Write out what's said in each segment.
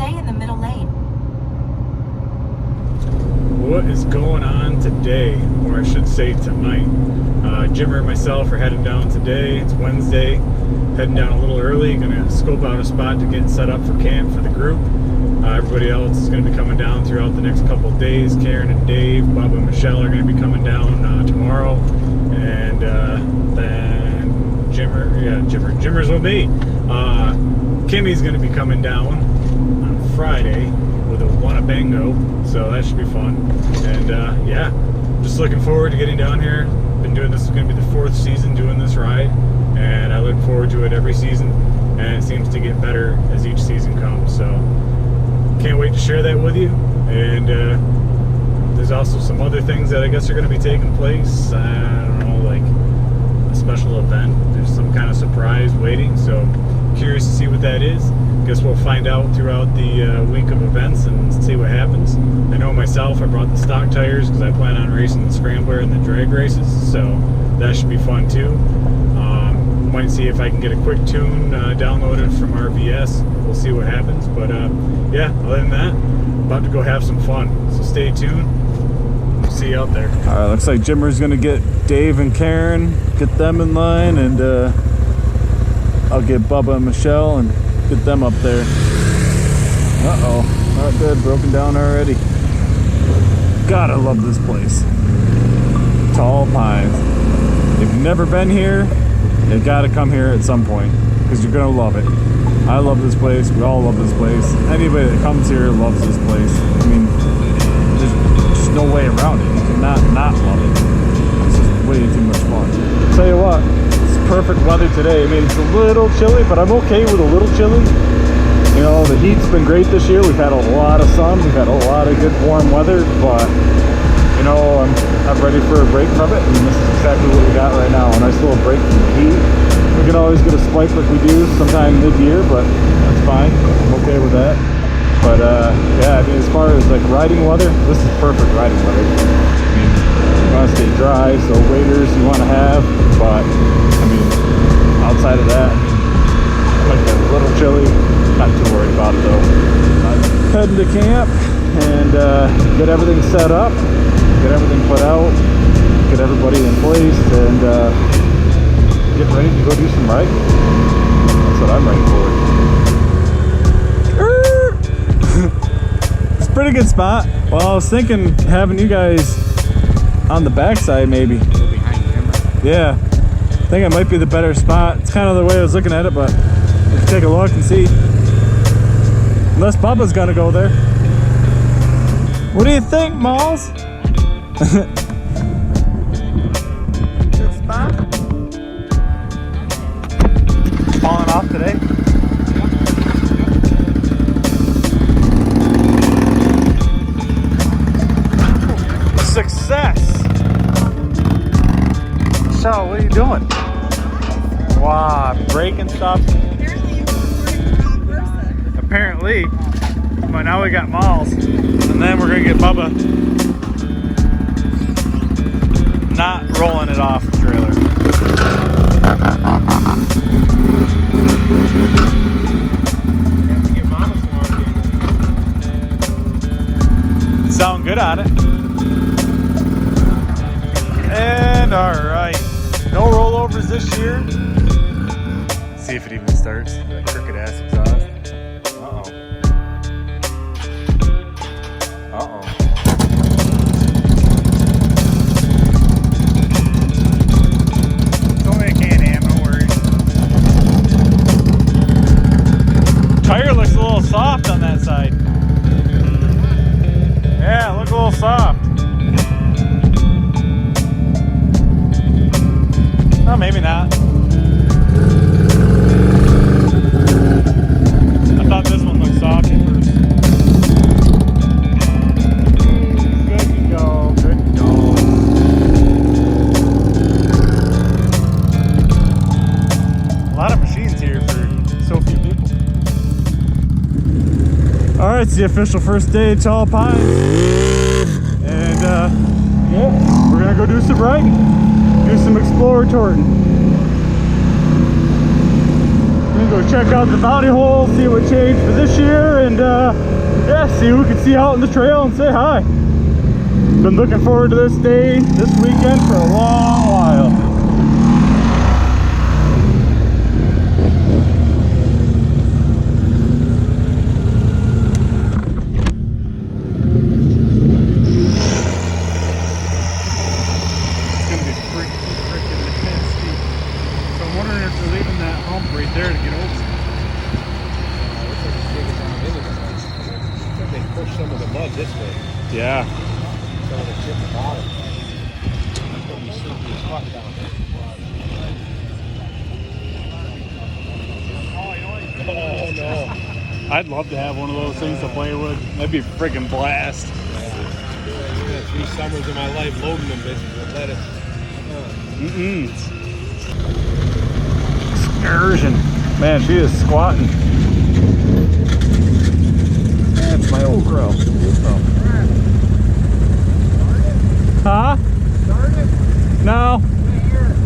stay in the middle lane. What is going on today, or I should say tonight? Jimmer and myself are heading down today. It's Wednesday. Heading down a little early. Gonna scope out a spot to get set up for camp for the group. Everybody else is going to be coming down throughout the next couple of days. Karen and Dave, Bubba and Michelle are going to be coming down tomorrow, and then Jimmer's with me. Kimmy's going to be coming down on Friday with a Wannabango, so that should be fun. And yeah, just looking forward to getting down here. Been doing this, is going to be the 4th season doing this ride, and I look forward to it every season, and it seems to get better as each season comes. So can't wait to share that with you. And there's also some other things that I guess are going to be taking place. I don't know, like a special event. There's some kind of surprise waiting, so curious to see what that is. Guess we'll find out throughout the week of events and see what happens. I know myself, I brought the stock tires because I plan on racing the Scrambler and the drag races, so that should be fun too. Might see if I can get a quick tune downloaded from RVS. We'll see what happens, but yeah, other than that, about to go have some fun, so stay tuned. We'll see you out there. All right, looks like Jimmer's gonna get Dave and Karen, get them in line, and I'll get Bubba and Michelle and get them up there. Uh-oh, not good, broken down already. God, I love this place. Tall Pines. If you've never been here, you gotta come here at some point, because you're gonna love it. I love this place, we all love this place. Anybody that comes here loves this place. I mean, there's just no way around it. You cannot not love it. It's just way too much fun. Tell you what, it's perfect weather today. I mean, it's a little chilly, but I'm okay with a little chilly. You know, the heat's been great this year. We've had a lot of sun, we've had a lot of good warm weather, but you know, I'm ready for a break from it, and this is exactly what we got right now. A nice little break from the heat. We can always get a spike like we do sometime mid-year, but that's fine. I'm okay with that. But yeah, I mean, as far as like riding weather, this is perfect riding weather. I mean, you want to stay dry, so waders you want to have, but I mean, outside of that, like a little chilly, not too worried about it though. I'm heading to camp and get everything set up. Get everything put out, get everybody in place, and get ready to go do some riding. That's what I'm ready for. It's a pretty good spot. Well, I was thinking having you guys on the backside maybe. Behind camera. Yeah, I think it might be the better spot. It's kind of the way I was looking at it, but let's take a look and see. Unless Bubba's gonna go there. What do you think, Malls? Good spot. Falling off today. Success. Michelle, what are you doing? Wow, braking stuff. Apparently, but now we got Malls, and then we're gonna get Bubba. Not rolling it off the trailer. Sound good on it. And alright. No rollovers this year. Let's see if it even starts. That crooked ass exhaust. Uh-oh. Uh-oh. It's only a CanAm, don't worry. Tire looks a little soft on that side. Yeah, look a little soft. Oh, maybe not. I thought this one looked soft at first. Good to go, good to go. A lot of machines here for so few people. Alright, it's the official first day at Tall Pines. And yeah, we're gonna go do some riding. Do some exploratoring. We're gonna Go check out the bounty hole, see what changed for this year, and yeah, see who we can see out on the trail and say hi. Been looking forward to this day, this weekend for a long while. There to get over. They push some of the mud this way. Yeah. Some of the chip at the bottom. That's what we see these trucks down there. Oh no. I'd love to have one of those things to play with. That'd be a freaking blast. Yeah, 3 summers of my life loading them bitches with lettuce. Excursion. Man, she is squatting. That's my old girl. Huh? No.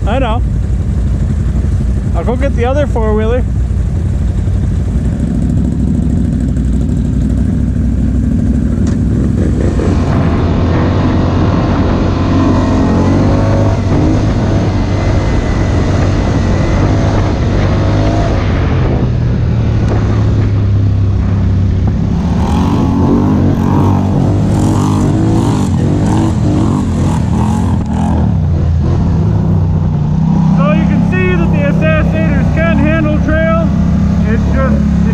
I know. I'll go get the other 4-wheeler. Assassinators can handle trail. It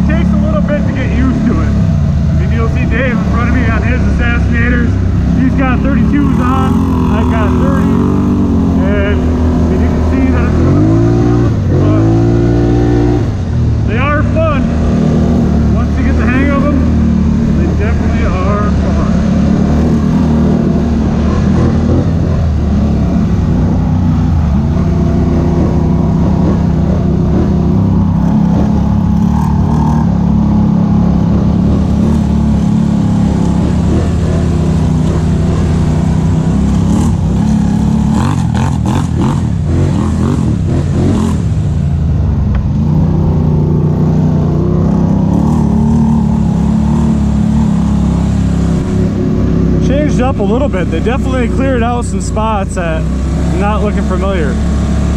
takes a little bit to get used to it. I mean, you'll see Dave in front of me on his Assassinators. He's got 32s on, I've got 30s, and you can see that it's a little but they are fun. Once you get the hang of them, they definitely are fun. Up a little bit. They definitely cleared out some spots that not looking familiar,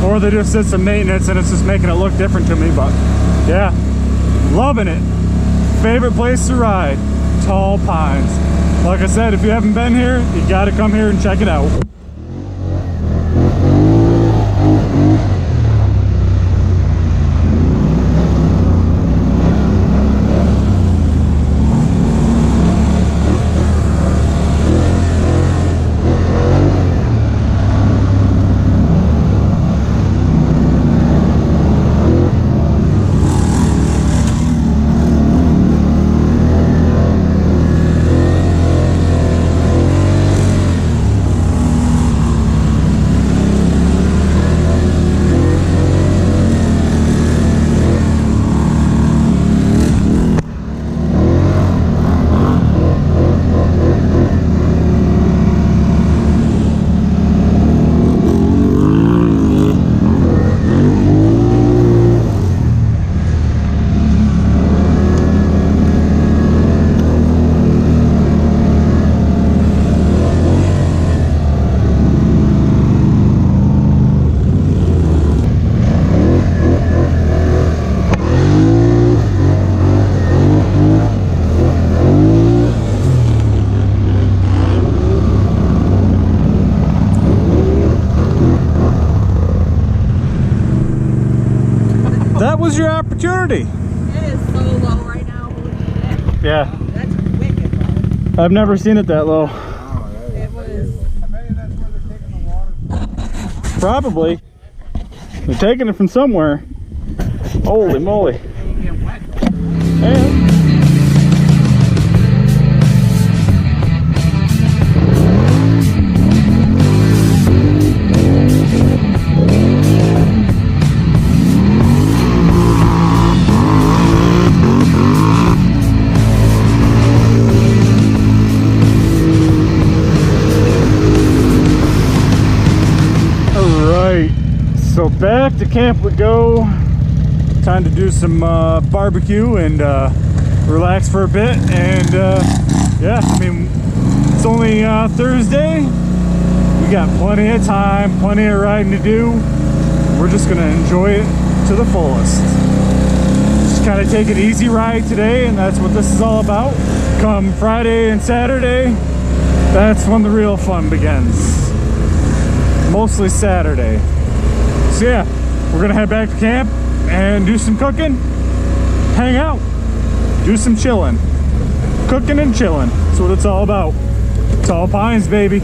or they just did some maintenance and it's just making it look different to me. But yeah, loving it. Favorite place to ride, Tall Pines. Like I said, if you haven't been here, you got to come here and check it out. That was your opportunity. It is so low right now. Yeah. That's wicked low. I've never seen it that low. It was. I bet that's where they're taking the water. Probably. They're taking it from somewhere. Holy moly. And so back to camp we go. time to do some barbecue and relax for a bit. And yeah, I mean, it's only Thursday. We got plenty of time, plenty of riding to do. We're just gonna enjoy it to the fullest. Just kind of take an easy ride today, and that's what this is all about. Come Friday and Saturday, that's when the real fun begins. Mostly Saturday. So yeah, we're gonna head back to camp and do some cooking, hang out, do some chilling. Cooking and chilling, that's what it's all about. Tall Pines, baby.